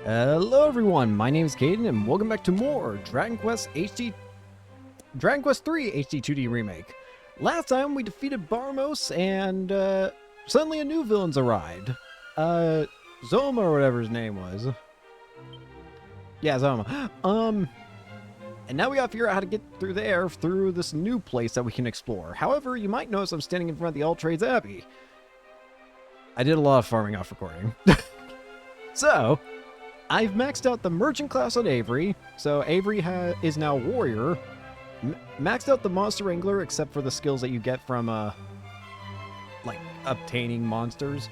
Hello everyone, my name is Caden and welcome back to more Dragon Quest 3 HD-2D Remake. Last time we defeated Barmos and suddenly a new villain's arrived. Zoma or whatever his name was. Yeah, Zoma. And now we gotta figure out how to get through there through this new place that we can explore. However, you might notice I'm standing in front of the All Trades Abbey. I did a lot of farming off recording. So, I've maxed out the merchant class on Avery, so Avery is now warrior. Maxed out the monster wrangler, except for the skills that you get from, like, obtaining monsters.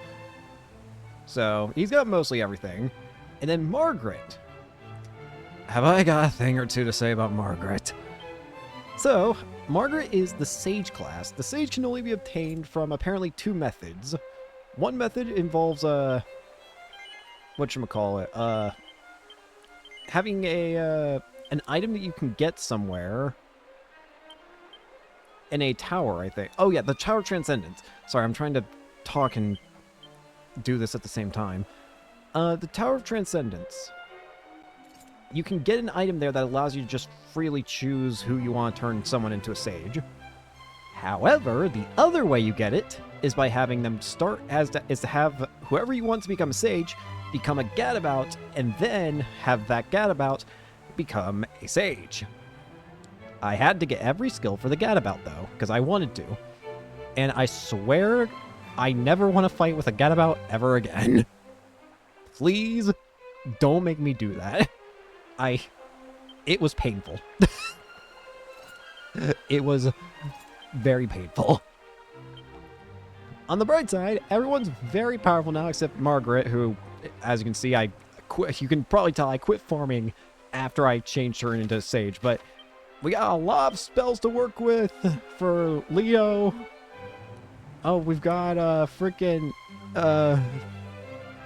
So, he's got mostly everything. And then Margaret. Have I got a thing or two to say about Margaret? So, Margaret is the Sage class. The Sage can only be obtained from apparently two methods. One method involves, whatchamacallit, having an item that you can get somewhere in a tower, I think. Oh yeah, the Tower of Transcendence. Sorry, I'm trying to talk and do this at the same time. The Tower of Transcendence. You can get an item there that allows you to just freely choose who you want to turn someone into a sage. However, the other way you get it is by having them start is to have whoever you want to become a sage become a gadabout, and then have that gadabout become a sage. I had to get every skill for the gadabout though, because I wanted to. And I swear I never want to fight with a gadabout ever again. Please don't make me do that. It was painful. It was very painful. On the bright side, everyone's very powerful now except Margaret, who, as you can see, you can probably tell I quit farming after I changed her into a sage, but we got a lot of spells to work with for Leo. Oh, we've got freaking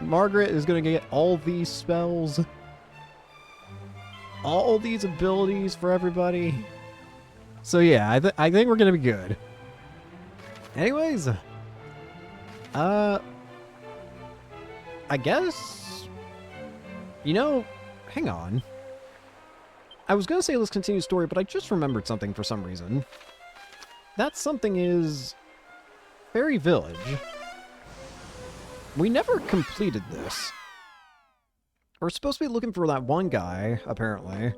Margaret is gonna get all these spells, all these abilities for everybody. So yeah, I think we're gonna be good. Anyways, I guess, hang on. I was gonna say let's continue the story, but I just remembered something for some reason. That something is Fairy Village. We never completed this. We're supposed to be looking for that one guy, apparently.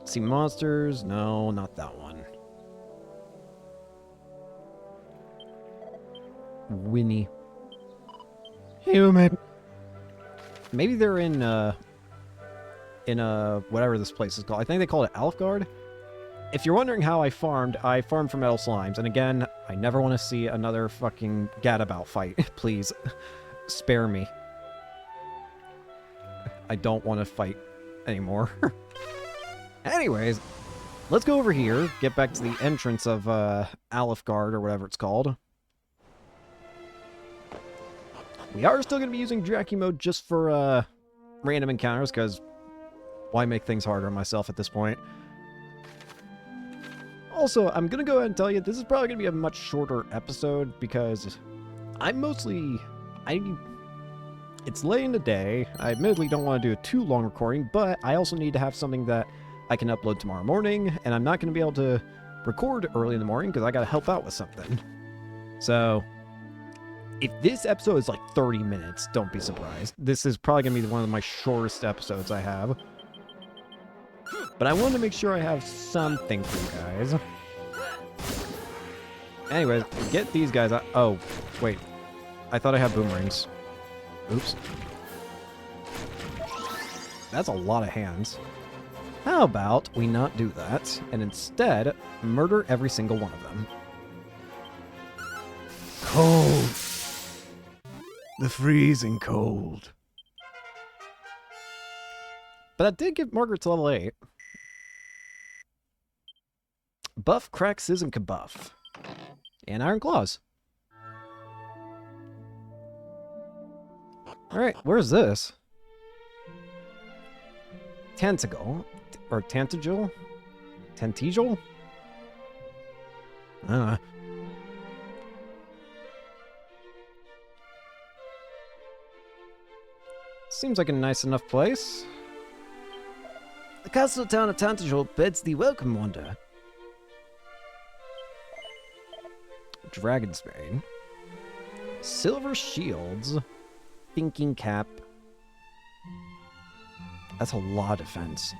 See monsters? No, not that one. Winnie. Human. Maybe they're in whatever this place is called. I think they call it Alfgard. If you're wondering how I farmed for metal slimes. And again, I never want to see another fucking gadabout fight. Please, spare me. I don't want to fight anymore. Anyways, let's go over here, get back to the entrance of Alfgard, or whatever it's called. We are still going to be using Jackie mode just for random encounters, because why make things harder on myself at this point? Also, I'm going to go ahead and tell you, this is probably going to be a much shorter episode, because it's late in the day. I admittedly don't want to do a too long recording, but I also need to have something that I can upload tomorrow morning, and I'm not going to be able to record early in the morning because I got to help out with something. So, if this episode is like 30 minutes, don't be surprised. This is probably going to be one of my shortest episodes I have. But I wanted to make sure I have something for you guys. Anyways, get these guys out. Oh, wait. I thought I had boomerangs. Oops. That's a lot of hands. How about we not do that, and instead murder every single one of them? Cold. The freezing cold. But that did get Margaret to level 8. Buff, crack, scissm, kabuff. And iron claws. Alright, where's this? Tentacle. Or Tantigel? Tantigel? I don't know. seems like a nice enough place. The castle town of Tantagel bids thee welcome, Wanderer. Dragon's Bane. Silver shields. Thinking cap. That's a lot of defense.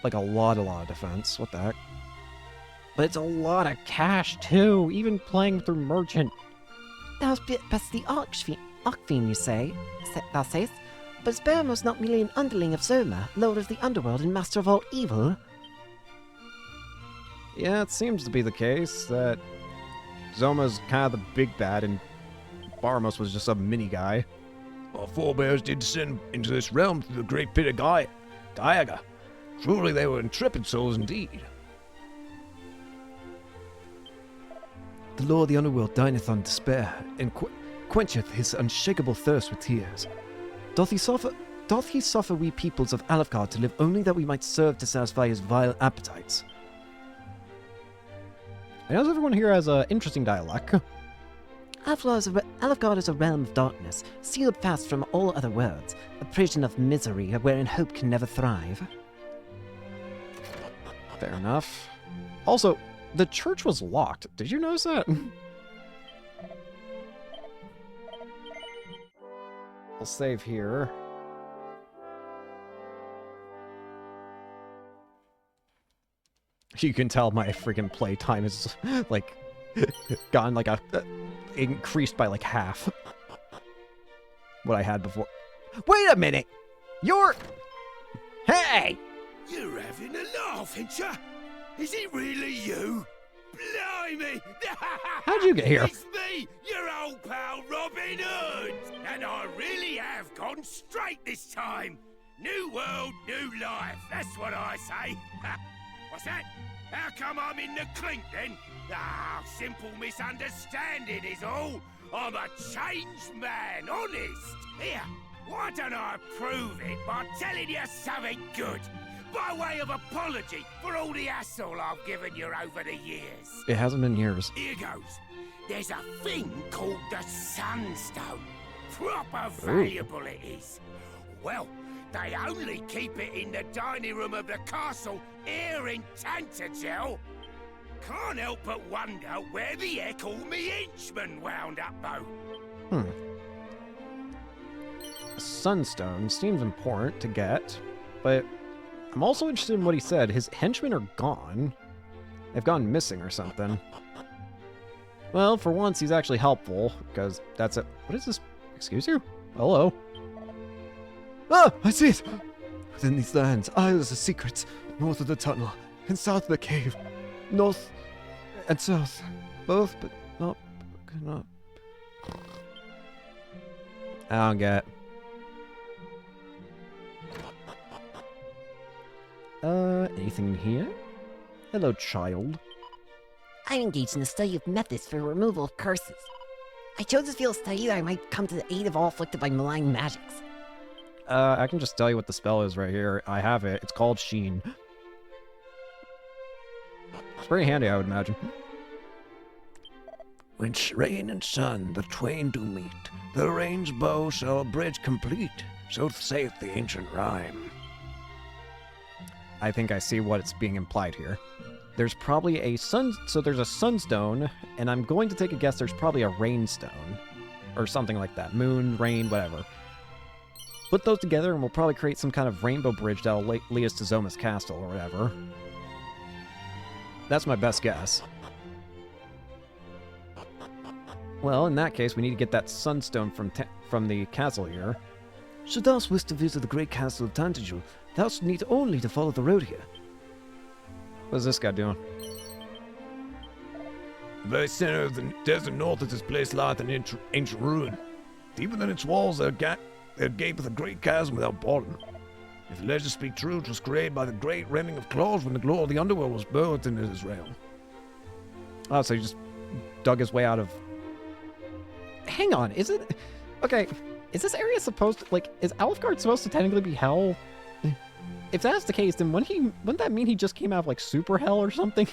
Like a lot of defense. What the heck? But it's a lot of cash, too. Even playing through Merchant. Thou's best the Archfiend, you say? Thou sayst? But is Baramos not merely an underling of Zoma, lord of the underworld and master of all evil? Yeah, it seems to be the case that Zoma's kind of the big bad and Baramos was just a mini guy. Our forebears did descend into this realm through the great pit of Gaiaga. Truly they were intrepid souls indeed. The lord of the underworld dineth on despair, and quencheth his unshakable thirst with tears. Doth he suffer we peoples of Alfgard to live only that we might serve to satisfy his vile appetites? I know everyone here has an interesting dialect. Alfgard is a realm of darkness, sealed fast from all other worlds, a prison of misery wherein hope can never thrive. Fair enough. Also, the church was locked. Did you notice that? I'll save here. You can tell my freaking playtime is, like, gone like increased by like half what I had before. Wait a minute! You're... Hey! You're having a laugh, ain't ya? Is it really you? Blimey! How'd you get here? It's me, your old pal Robin Hood! And I really have gone straight this time. New world, new life. That's what I say. What's that? How come I'm in the clink then? Ah, simple misunderstanding is all. I'm a changed man, honest. Here, why don't I prove it by telling you something good? By way of apology for all the hassle I've given you over the years. It hasn't been years. Here goes. There's a thing called the Sunstone. Proper valuable it is. Well, they only keep it in the dining room of the castle here in Tantagel. Can't help but wonder where the heck all me henchmen wound up, though. Sunstone seems important to get, but I'm also interested in what he said. His henchmen are gone. They've gone missing or something. Well, for once, he's actually helpful, because that's it. What is this? Excuse you? Hello? Ah, I see it! Within these lands, isles of secrets, north of the tunnel, and south of the cave. North and south. Both, but not... I don't get it. Anything in here? Hello, child. I'm engaged in the study of methods for removal of curses. I chose this field of study that I might come to the aid of all afflicted by malign magics. I can just tell you what the spell is right here. I have it. It's called Sheen. It's pretty handy, I would imagine. When rain and sun the twain do meet, the rain's bow shall a bridge complete, so saith the ancient rhyme. I think I see what's being implied here. There's probably a there's a sunstone, and I'm going to take a guess there's probably a rainstone. Or something like that. Moon, rain, whatever. Put those together and we'll probably create some kind of rainbow bridge that'll lead us to Zoma's castle or whatever. That's my best guess. Well, in that case, we need to get that sunstone from the castle here. Should thou wish to visit the great castle of Tantagel, thou need only to follow the road here. What's this guy doing? The very center of the desert north of this place lieth an ancient ruin. Deeper than its walls there gapeth a great chasm without bottom. If the legend speak true, it was created by the great rending of claws when the glory of the underworld was birthed into this realm. Oh, so he just dug his way out of... Hang on, is it... Okay, is this area supposed to... Like, is Alfgard supposed to technically be hell? If that's the case, then wouldn't that mean he just came out of, like, super hell or something?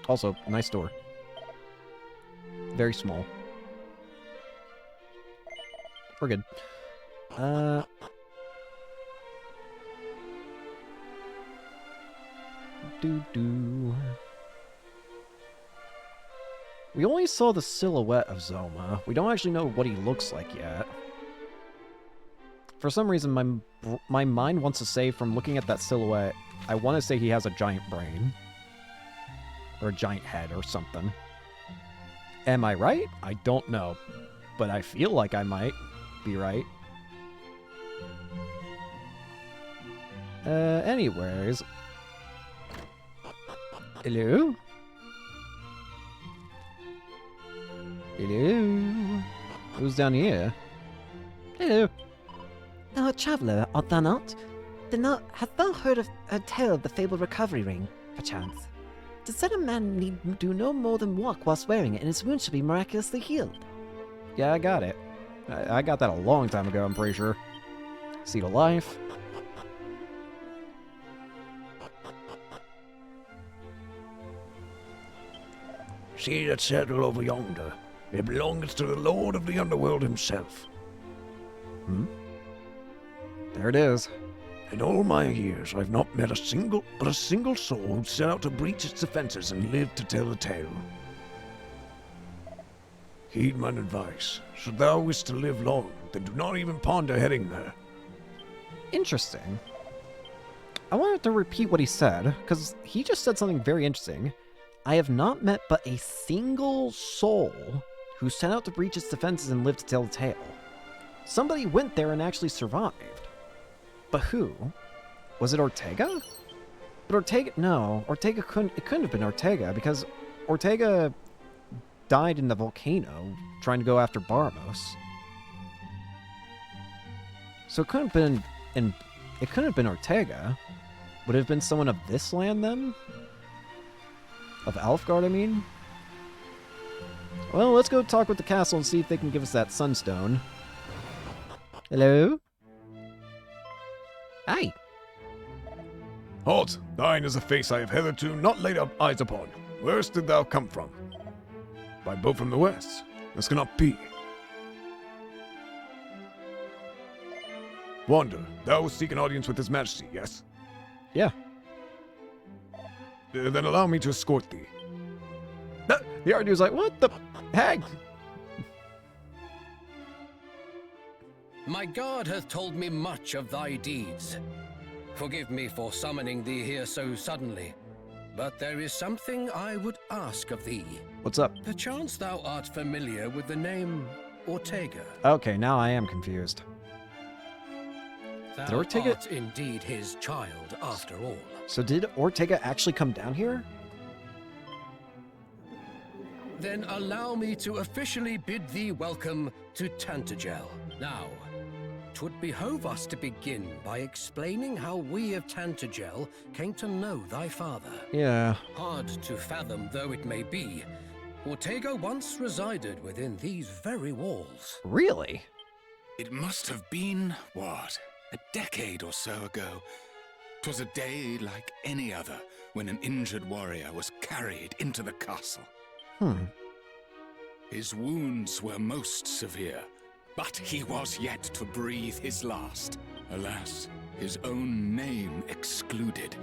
Also, nice door. Very small. We're good. Do. We only saw the silhouette of Zoma. We don't actually know what he looks like yet. For some reason, my mind wants to say, from looking at that silhouette, I want to say he has a giant brain. Or a giant head or something. Am I right? I don't know. But I feel like I might be right. Anyways. Hello? Hello? Who's down here? Hello? Now, traveller, art thou not? Hast thou heard of a tale of the fabled recovery ring, perchance? 'Tis said a man need do no more than walk whilst wearing it, and his wounds shall be miraculously healed. Yeah, I got it. I got that a long time ago, I'm pretty sure. Seed of Life. See that settle over yonder? It belongs to the Lord of the Underworld himself. There it is. In all my years, I've not met a single soul who set out to breach its defenses and lived to tell the tale. Heed mine advice. Should thou wish to live long, then do not even ponder heading there. Interesting. I wanted to repeat what he said, because he just said something very interesting. I have not met but a single soul who set out to breach its defenses and lived to tell the tale. Somebody went there and actually survived. But who? Was it Ortega? But Ortega... No, Ortega couldn't... It couldn't have been Ortega, because Ortega died in the volcano trying to go after Barmos. So it couldn't have been... It couldn't have been Ortega. Would it have been someone of this land, then? Of Alfgard, I mean? Well, let's go talk with the castle and see if they can give us that sunstone. Hello? Hi. Halt! Thine is a face I have hitherto not laid up eyes upon. Whence did thou come from? By boat from the west. This cannot be. Wander, thou wilt seek an audience with His Majesty, yes? Yeah. Then allow me to escort thee. The art dude's like, what the heck? My guard hath told me much of thy deeds. Forgive me for summoning thee here so suddenly, but there is something I would ask of thee. What's up? Perchance thou art familiar with the name Ortega. Okay, now I am confused. Thou Ortega- art indeed his child, after all. So did Ortega actually come down here? Then allow me to officially bid thee welcome to Tantagel. Now, 'twould behove us to begin by explaining how we of Tantagel came to know thy father. Yeah. Hard to fathom though it may be, Ortega once resided within these very walls. Really? It must have been, what, a decade or so ago. 'Twas a day like any other when an injured warrior was carried into the castle. His wounds were most severe, but he was yet to breathe his last. Alas, his own name excluded.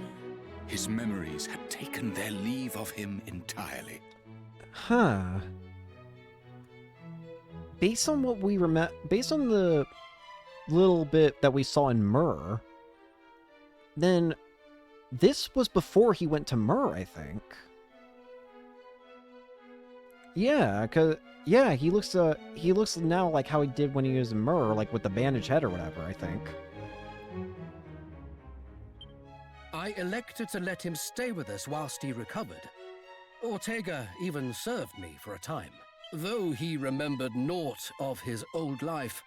His memories had taken their leave of him entirely. Huh. Based on what we based on the little bit that we saw in Myrrh, then this was before he went to Myrrh, I think. Yeah, he looks now like how he did when he was in Myrrh, like with the bandaged head or whatever, I think. I elected to let him stay with us whilst he recovered. Ortega even served me for a time. Though he remembered naught of his old life,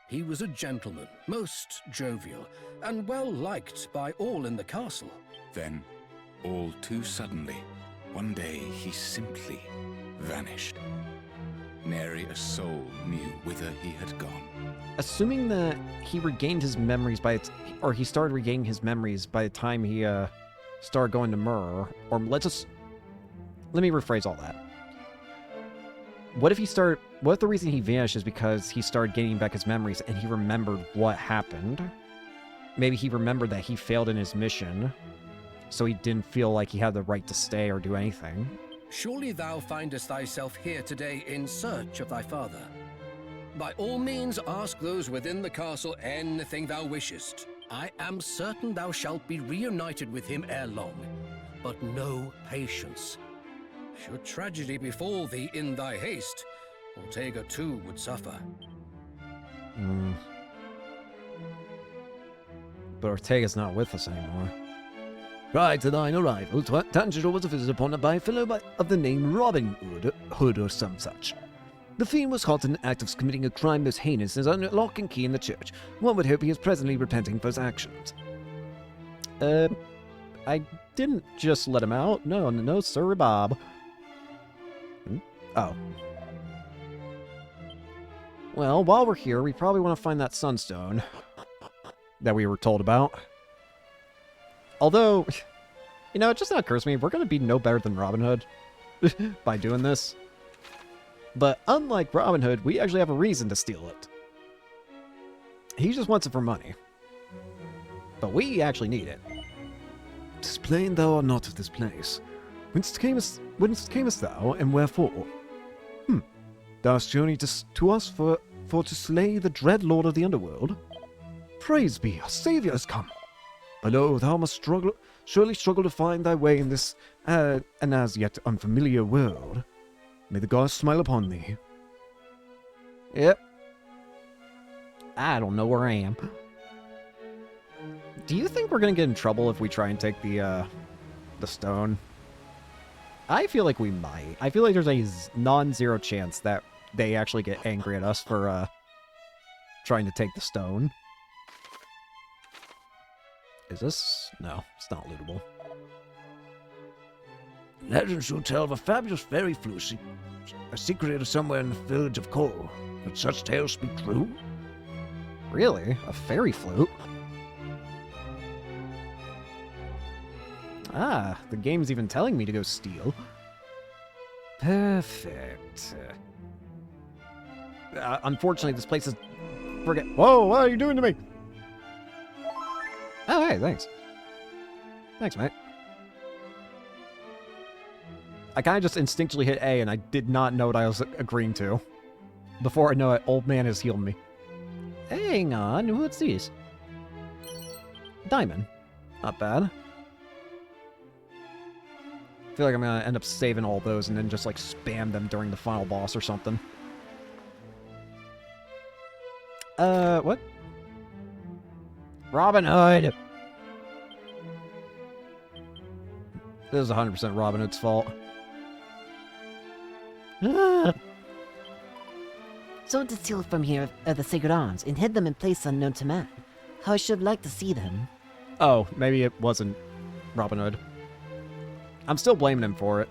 he was a gentleman, most jovial, and well liked by all in the castle. Then, all too suddenly, one day he simply vanished. Nary a soul knew whither he had gone. Assuming that he regained his memories or he started regaining his memories by the time he started going to Myrrh, or let me rephrase all that. What if he started What if the reason he vanished is because he started gaining back his memories and he remembered what happened? Maybe he remembered that he failed in his mission, so he didn't feel like he had the right to stay or do anything. Surely thou findest thyself here today in search of thy father. By all means ask those within the castle anything thou wishest. I am certain thou shalt be reunited with him ere long. But know patience. Should tragedy befall thee in thy haste, Ortega too would suffer. But Ortega's not with us anymore. Prior to thine arrival, Tanjiro was visited upon by a fellow of the name Robin Hood or some such. The fiend was caught in the act of committing a crime most heinous as under lock and key in the church. One would hope he is presently repenting for his actions. I didn't just let him out. No, sir, Bob. Oh. Well, while we're here, we probably want to find that sunstone that we were told about. Although, you know, it just occurs to me, we're going to be no better than Robin Hood by doing this. But unlike Robin Hood, we actually have a reason to steal it. He just wants it for money. But we actually need it. 'Tis plain thou art not of this place. Whence camest thou, and wherefore? Thou hast journeyed to us for to slay the dread lord of the underworld? Praise be, our saviour has come. But lo, thou must surely struggle to find thy way in this, an as yet unfamiliar world. May the gods smile upon thee. Yep. I don't know where I am. Do you think we're gonna get in trouble if we try and take the stone? I feel like we might. I feel like there's a non-zero chance that they actually get angry at us for trying to take the stone. Is this? No, it's not lootable. Legends shall tell of a fabulous fairy flute secreted somewhere in the village of Kor. Could such tales be true? Really? A fairy flute? Ah, the game's even telling me to go steal. Perfect. Unfortunately, this place is... Whoa, what are you doing to me? Oh, hey, thanks. Thanks, mate. I kind of just instinctually hit A, and I did not know what I was agreeing to. Before I know it, old man has healed me. Hang on, what's this? Diamond. Not bad. I feel like I'm gonna end up saving all those and then just, like, spam them during the final boss or something. What? Robin Hood! This is 100% Robin Hood's fault. So to steal from here the sacred arms and hid them in place unknown to man. How I should have liked to see them. Oh, maybe it wasn't Robin Hood. I'm still blaming him for it.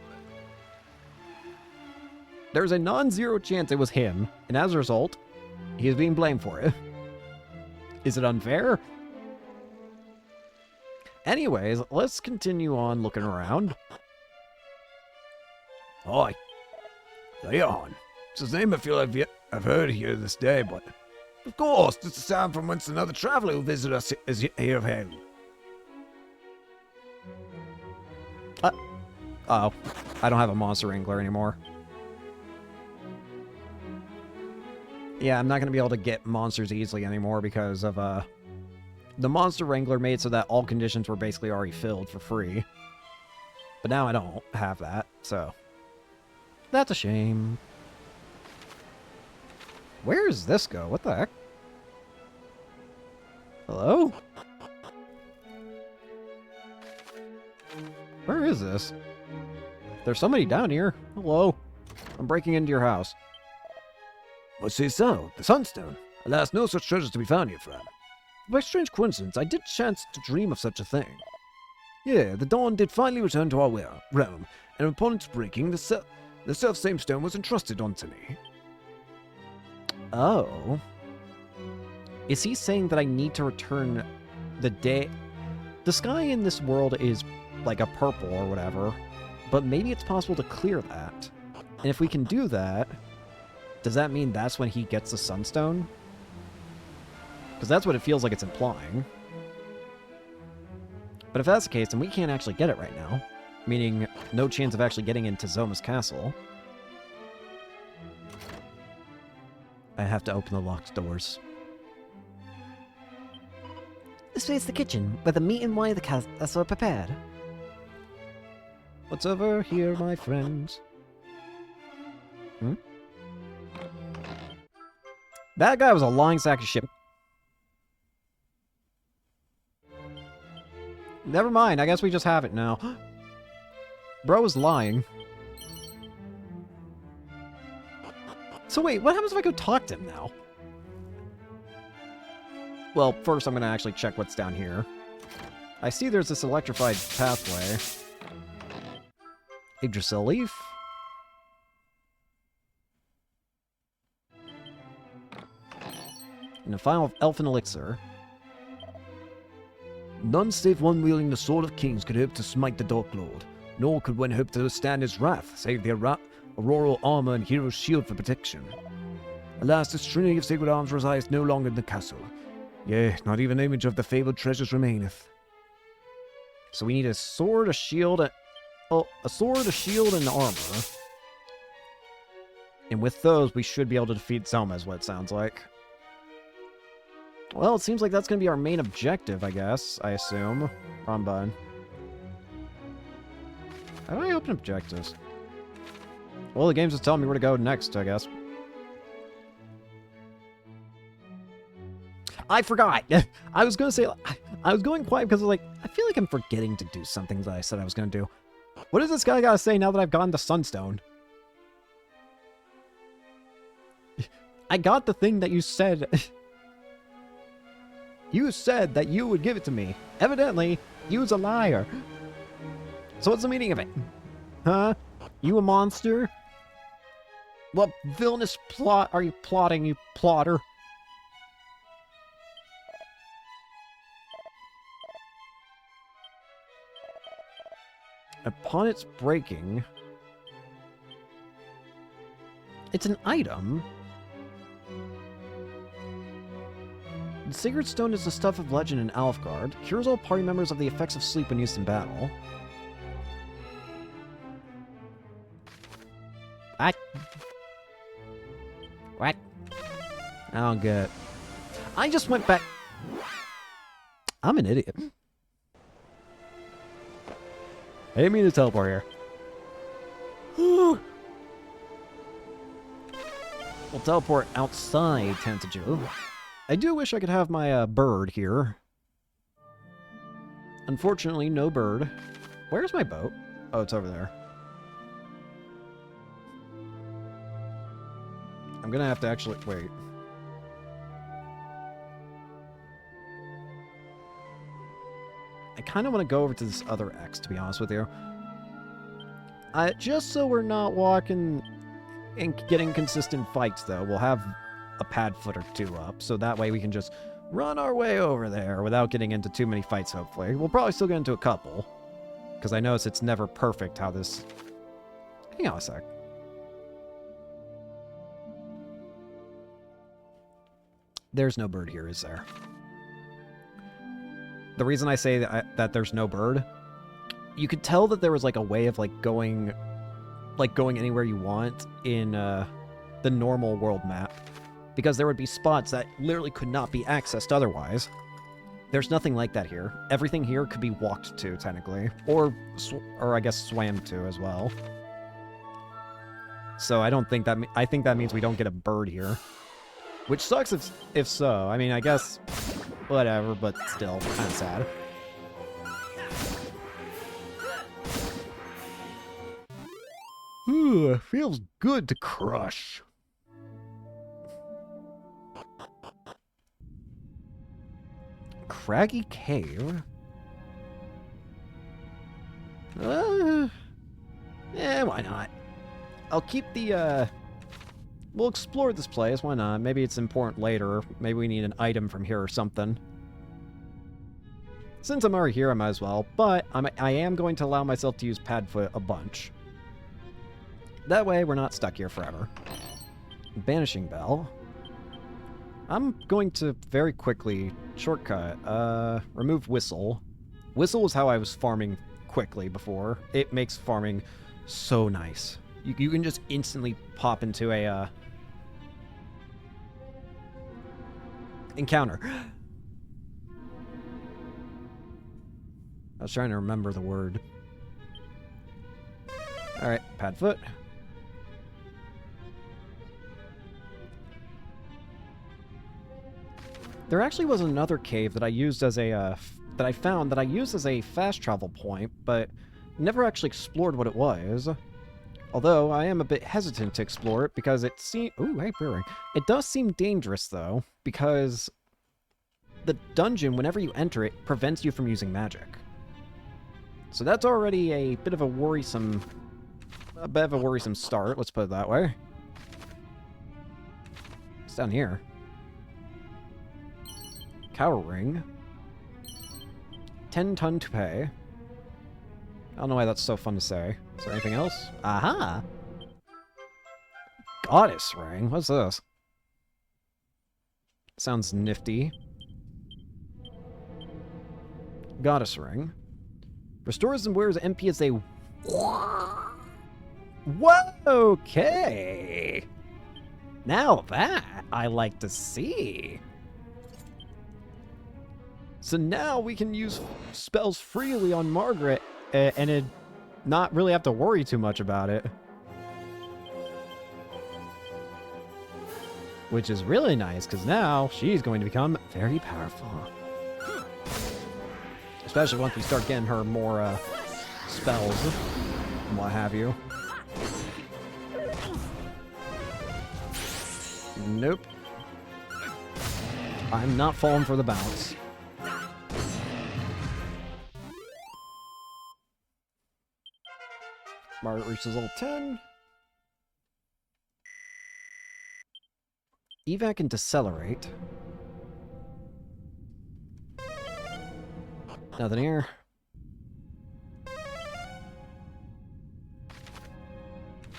There's a non-zero chance it was him, and as a result, he is being blamed for it. Is it unfair? Anyways, let's continue on looking around. Oi. Leon. It's his name I feel I've heard here this day, but... Of course, it's a sound from whence another traveler who visit us is here of hailed. Oh, I don't have a Monster Wrangler anymore. Yeah, I'm not going to be able to get monsters easily anymore because of, the Monster Wrangler made so that all conditions were basically already filled for free. But now I don't have that, so... That's a shame. Where does this go? What the heck? Hello? Where is this? There's somebody down here. Hello. I'm breaking into your house. What say so? The Sunstone. Alas, no such treasures to be found here, friend. By strange coincidence, I did chance to dream of such a thing. Yeah, the dawn did finally return to our realm, and upon its breaking, the self-same stone was entrusted unto me. Oh. Is he saying that I need to return the day... The sky in this world is like a purple or whatever, but maybe it's possible to clear that. And if we can do that... does that mean that's when he gets the Sunstone? Because that's what it feels like it's implying. But if that's the case, then we can't actually get it right now. Meaning, no chance of actually getting into Zoma's castle. I have to open the locked doors. This way's the kitchen, where the meat and wine of the castle are prepared. What's over here, my friends? Hmm? That guy was a lying sack of shit. Never mind, I guess we just have it now. Bro was lying. So wait, what happens if I go talk to him now? Well, first I'm gonna actually check what's down here. I see there's this electrified pathway. Yggdrasil leaf. And a final elfin elixir. None save one wielding the Sword of Kings could hope to smite the Dark Lord, nor could one hope to withstand his wrath, save the auroral armor and hero's shield for protection. Alas, this trinity of sacred arms resides no longer in the castle. Yea, not even an image of the fabled treasures remaineth. So we need a sword, a shield, a sword, a shield, and armor. And with those, we should be able to defeat Zoma, is what it sounds like. Well, it seems like that's going to be our main objective, I guess. I assume. Wrong button. How do I open objectives? Well, the game's just telling me where to go next, I guess. I forgot! I was going to say... I was going quiet because I was like, I feel like I'm forgetting to do something that I said I was going to do. What does this guy got to say now that I've gotten the Sunstone? I got the thing that you said... You said that you would give it to me. Evidently, you's a liar. So what's the meaning of it? Huh? You a monster? What villainous plot are you plotting, you plotter? Upon its breaking... It's an item? The Sacred Stone is the stuff of legend in Alfgard. Cures all party members of the effects of sleep when used in battle. What? I don't get it. I just went back... I'm an idiot. I didn't mean to teleport here. We'll teleport outside Tantaju. I do wish I could have my bird here. Unfortunately, no bird. Where's my boat? Oh, it's over there. I'm gonna have to actually... Wait. I kind of want to go over to this other X, to be honest with you. Just so we're not walking and getting consistent fights, though, we'll have a pad foot or two up, so that way we can just run our way over there without getting into too many fights, hopefully. We'll probably still get into a couple, because I notice it's never perfect how this... Hang on a sec. There's no bird here, is there? The reason I say that there's no bird, you could tell that there was like a way of going anywhere you want in the normal world map, because there would be spots that literally could not be accessed otherwise. There's nothing like that here. Everything here could be walked to, technically, or I guess swam to as well. So I don't think that. I think that means we don't get a bird here, which sucks if so. I mean, I guess whatever, but still kind of sad. Ooh, feels good to crush. Craggy Cave? Yeah, why not? I'll keep the, we'll explore this place, why not? Maybe it's important later. Maybe we need an item from here or something. Since I'm already here, I might as well. But I am going to allow myself to use Padfoot a bunch. That way, we're not stuck here forever. Banishing Bell. I'm going to very quickly shortcut. Remove Whistle. Whistle is how I was farming quickly before. It makes farming so nice. You can just instantly pop into a encounter. I was trying to remember the word. Alright, Padfoot. There actually was another cave that I used as a, that I found that I used as a fast travel point, but never actually explored what it was. Although, I am a bit hesitant to explore it because it seems... Ooh, hey, brewing. It does seem dangerous, though, because the dungeon, whenever you enter it, prevents you from using magic. So that's already a bit of a worrisome start, let's put it that way. It's down here. Cow ring. 10 ton to pay. I don't know why that's so fun to say. Is there anything else? Aha! Goddess ring? What's this? Sounds nifty. Goddess ring. Restores and wears MP as a... Whoa! Okay! Now that I like to see. So now we can use spells freely on Margaret and it not really have to worry too much about it. Which is really nice, because now she's going to become very powerful. Especially once we start getting her more spells and what have you. Nope. I'm not falling for the bounce. Margaret reaches level 10. Evac and Decelerate. Nothing here.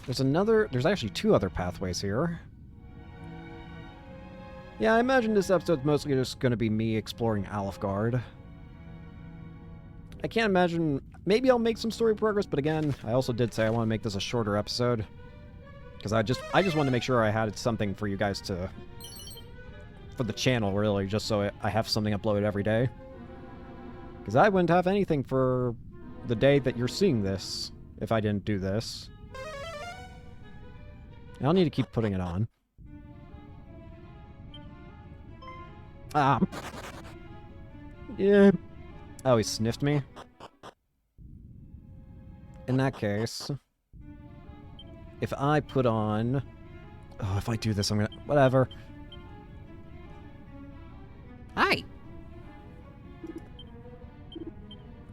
There's actually two other pathways here. Yeah, I imagine this episode's mostly just going to be me exploring Alfgard. I can't imagine... Maybe I'll make some story progress, but again, I also did say I want to make this a shorter episode. Because I just wanted to make sure I had something for you guys to... For the channel, really, just so I have something uploaded every day. Because I wouldn't have anything for the day that you're seeing this, if I didn't do this. I'll need to keep putting it on. Ah. Yeah. Oh, he sniffed me? In that case, if I put on... Oh, if I do this, I'm gonna... Whatever. Hi!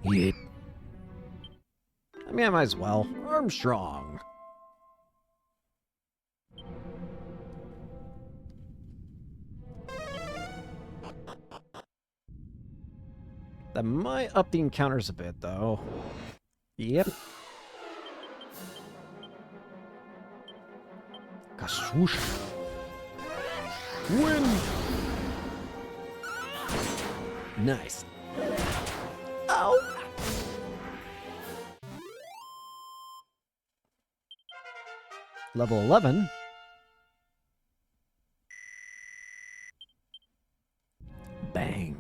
Yeah. I mean, I might as well. Armstrong. That might up the encounters a bit, though. Yep. Kaswoosh. Win! Nice. Ow! Level 11. Bang.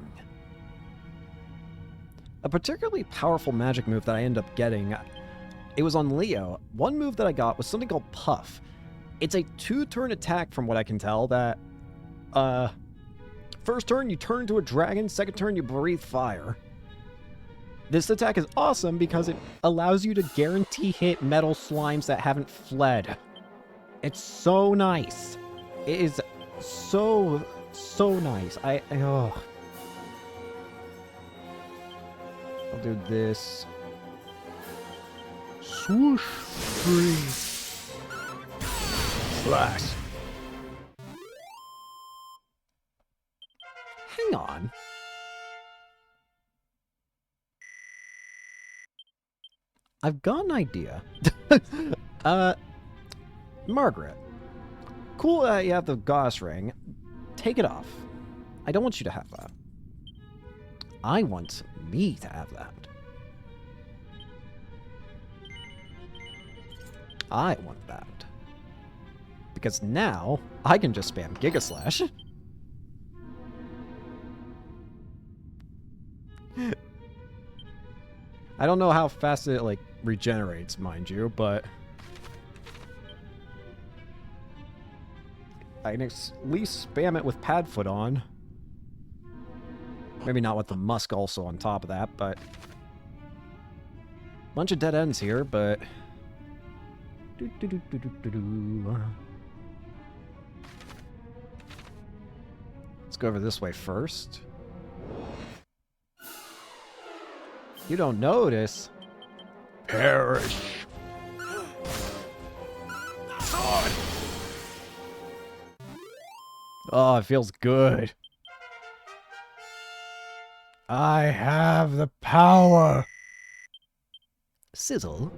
A particularly powerful magic move that I ended up getting, it was on Leo. One move that I got was something called Puff. It's a 2-turn attack from what I can tell that, first turn you turn into a dragon, second turn you breathe fire. This attack is awesome because it allows you to guarantee hit metal slimes that haven't fled. It's so nice. It is so nice. Oh. I'll do this. Swoosh. Freeze. Slash. Hang on. I've got an idea. Margaret. cool that you have the Goss ring. Take it off. I don't want you to have that. I want me to have that. I want that. Because now, I can just spam Giga Slash. I don't know how fast it, like, regenerates, mind you, but... I can at least spam it with Padfoot on. Maybe not with the Musk also on top of that, but... Bunch of dead ends here, but... Let's go over this way first. You don't notice. Perish. Oh, it feels good. I have the power. Sizzle.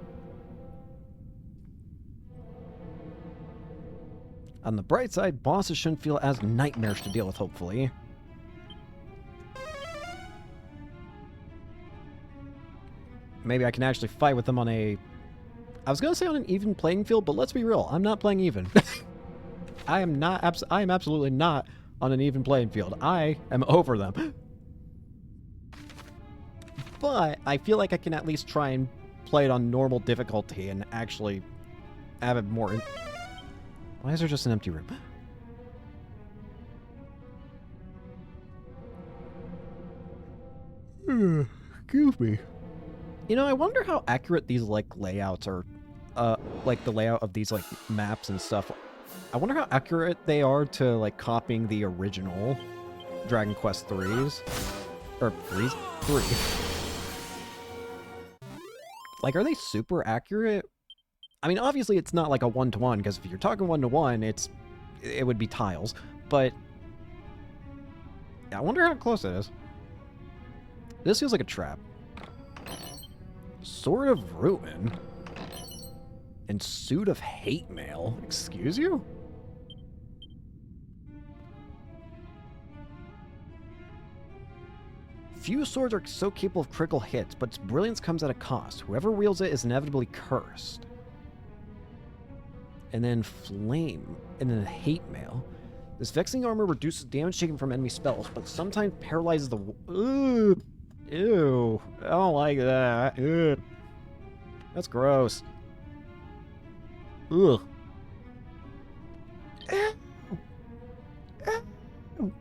On the bright side, bosses shouldn't feel as nightmarish to deal with, hopefully. Maybe I can actually fight with them on a... I was going to say on an even playing field, but let's be real. I'm not playing even. I am absolutely not on an even playing field. I am over them. But I feel like I can at least try and play it on normal difficulty and actually have it more... Why is there just an empty room? Excuse me. You know, I wonder how accurate these, like, layouts are. Like, the layout of these, like, maps and stuff. I wonder how accurate they are to, like, copying the original Dragon Quest 3s. Or 3s? 3. Like, are they super accurate? I mean, obviously it's not like a one-to-one, because if you're talking one-to-one, it would be tiles. But I wonder how close it is. This feels like a trap. Sword of Ruin. And Suit of Hate Mail. Excuse you? Few swords are so capable of critical hits, but its brilliance comes at a cost. Whoever wields it is inevitably cursed. And then Flame. And then Hate Mail. This vexing armor reduces damage taken from enemy spells, but sometimes paralyzes the... Ooh. Ew. I don't like that. Ew. That's gross. Ugh. Ew. Ew.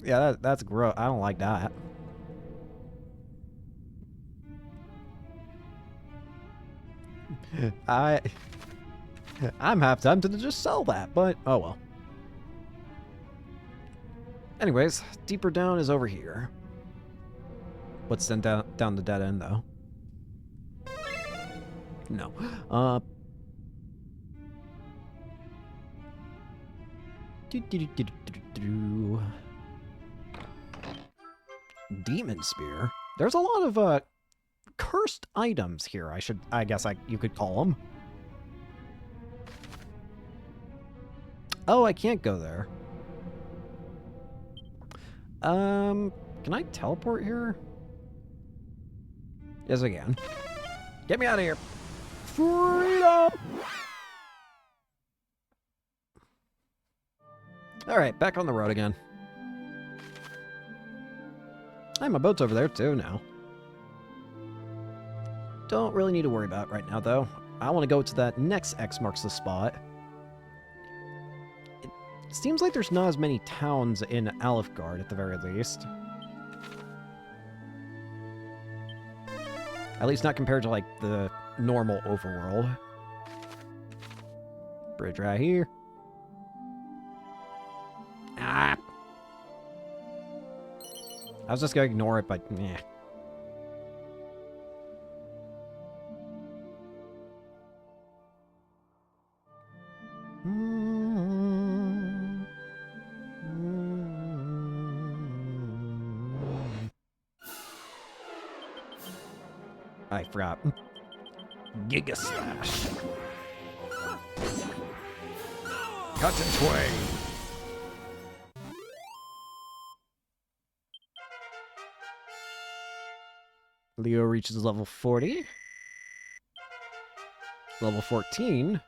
Yeah, that's gross. I don't like that. I'm half tempted to just sell that, but oh well. Anyways, deeper down is over here. What's sent down the dead end, though? No. Demon Spear. There's a lot of cursed items here. I guess you could call them. Oh, I can't go there. Can I teleport here? Yes, I can. Get me out of here. Freedom! Alright, back on the road again. Hey, my boat's over there too now. Don't really need to worry about it right now, though. I want to go to that next X marks the spot. It seems like there's not as many towns in Alfgard, at the very least. At least not compared to, like, the normal overworld. Bridge right here. Ah! I was just gonna ignore it, but yeah. I forgot. Giga Slash. Cut in twain. Leo reaches level 40. Level 14.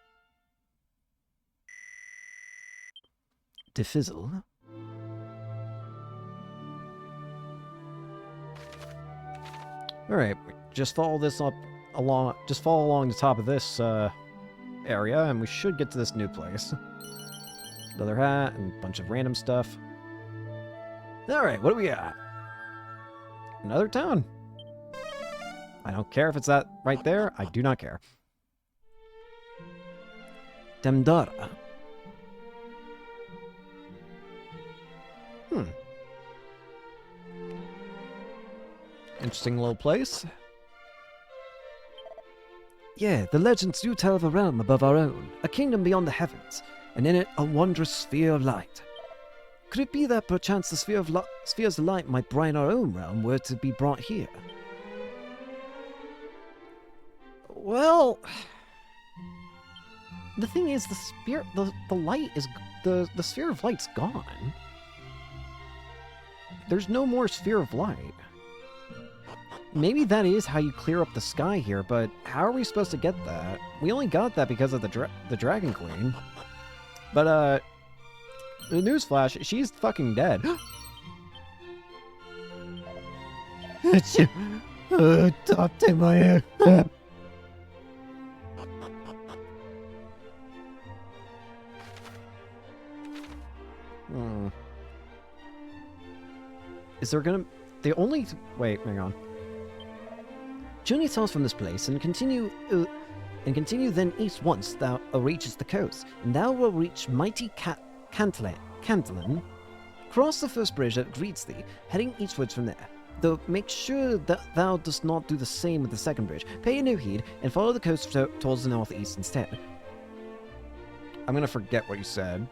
Defizzle. Alright, just follow this up along, just follow along the top of this area, and we should get to this new place. Leather hat and a bunch of random stuff. Alright, what do we got? Another town. I don't care if it's that right there. I do not care. Demdara. Interesting little place. Yeah, the legends do tell of a realm above our own, a kingdom beyond the heavens, and in it a wondrous sphere of light. Could it be that perchance the spheres of light might brighten our own realm were to be brought here? Well, the thing is, the light is the sphere of light's gone. There's no more sphere of light. Maybe that is how you clear up the sky here, but how are we supposed to get that? We only got that because of the Dragon Queen. But the newsflash, she's fucking dead. Top to my hair. Is there gonna... Wait, hang on. Journey south from this place and continue then east once thou reaches the coast, and thou will reach mighty Cantillon. Cross the first bridge that greets thee, heading eastwards from there. Though make sure that thou dost not do the same with the second bridge. Pay no heed and follow the coast towards the northeast instead. I'm gonna forget what you said,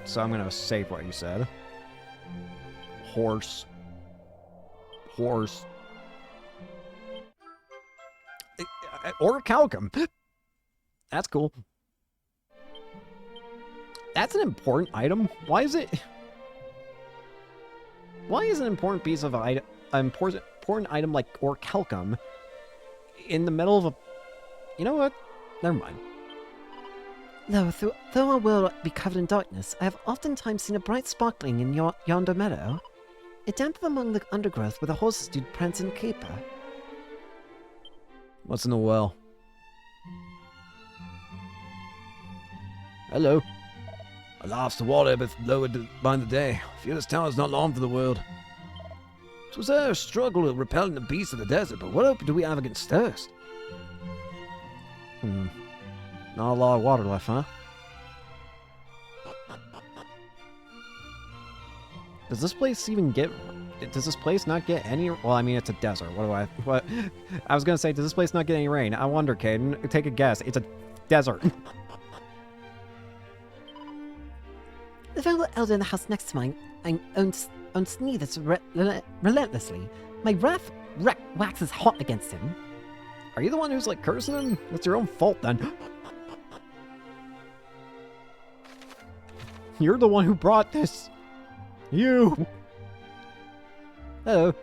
so I'm gonna save what you said. Horse. Or Calcum. That's cool. That's an important item. Why is it... Why is an important piece of item, an important item like Orichalcum in the middle of a... You know what? Never mind. Though our world be covered in darkness, I have oftentimes seen a bright sparkling in yonder meadow. It dampeth among the undergrowth where the horses do prance and caper. What's in the well? Hello. Alas, the water hath lowered by the day. Fear this town is not long for the world. 'Twas a struggle of repelling the beasts of the desert, but what hope do we have against thirst? Not a lot of water left, huh? Does this place even get... Does this place not get any... Well, I mean, it's a desert. What? I was gonna say, does this place not get any rain? I wonder, Caden. Take a guess. It's a desert. The fellow elder in the house next to mine owns sneezes relentlessly. My wrath waxes hot against him. Are you the one who's, like, cursing him? That's your own fault, then. You're the one who brought this. You. Hello.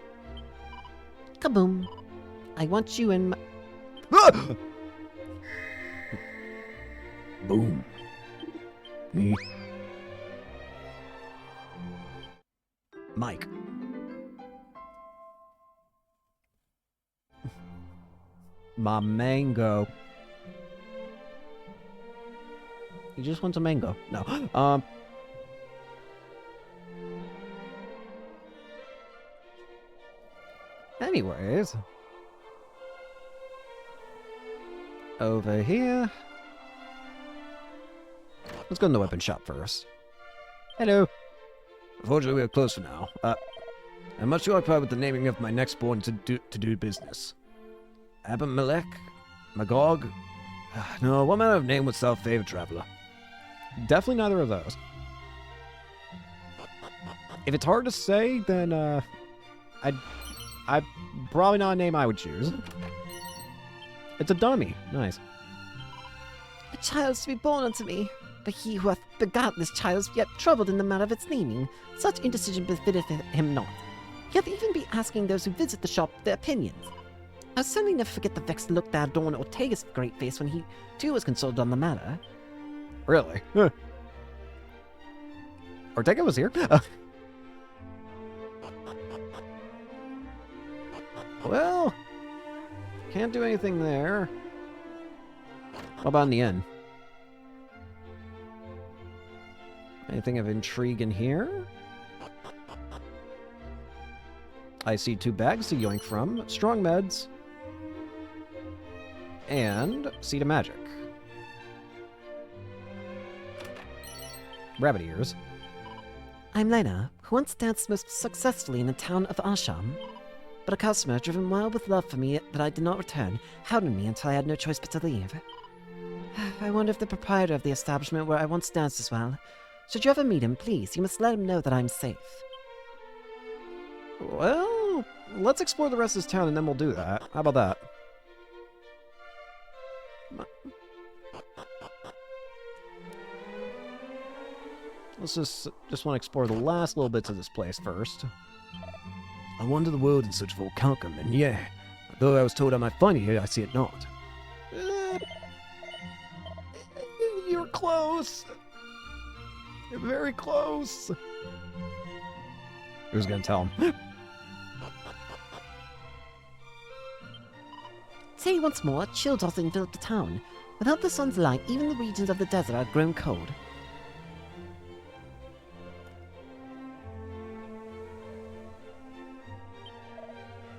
Kaboom. I want you in my... Boom. Me. Mike. My mango. He just wants a mango. No. Anyways. Over here. Let's go in the weapon shop first. Hello. Unfortunately, we are close for now. I'm much occupied with the naming of my next born to do business. Abimelech? Magog? No, what manner of name would sell favor, traveler? Definitely neither of those. If it's hard to say, then I'd probably not a name I would choose. It's a dummy. Nice. A child is to be born unto me. But he who hath begot this child is yet troubled in the matter of its naming. Such indecision befitteth him not. He hath even been asking those who visit the shop their opinions. I'll certainly never forget the vexed look that adorned Ortega's great face when he, too, was consulted on the matter. Really? Ortega was here? Well, can't do anything there. What about in the inn? Anything of intrigue in here? I see 2 bags to yoink from, strong meds, and seed of magic. Rabbit ears. I'm Lena, who once danced most successfully in the town of Asham. But a customer, driven wild with love for me that I did not return, hounded me until I had no choice but to leave. I wonder if the proprietor of the establishment where I once danced as well. Should you ever meet him, please, you must let him know that I'm safe. Well, let's explore the rest of this town and then we'll do that. How about that? Let's just want to explore the last little bits of this place first. I wander the world in search of Orcalcum, and yeah, though I was told I might find it here, I see it not. You're close. You're very close. Who's gonna tell him? Say once more, chill doth envelop the town. Without the sun's light, even the regions of the desert are grown cold.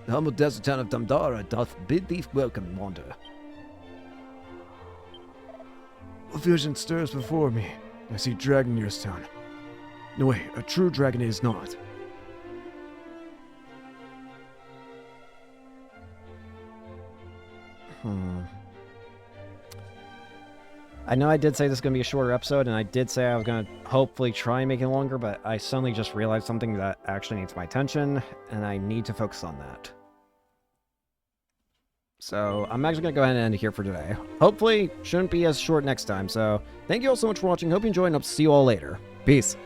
The humble desert town of Damdara doth bid thee welcome, wanderer. A vision stirs before me. I see dragon near this town. No way, a true dragon it is not. I know I did say this is going to be a shorter episode, and I did say I was going to hopefully try and make it longer, but I suddenly just realized something that actually needs my attention, and I need to focus on that. So I'm actually going to go ahead and end it here for today. Hopefully, shouldn't be as short next time, so thank you all so much for watching. Hope you enjoyed, and I'll see you all later. Peace.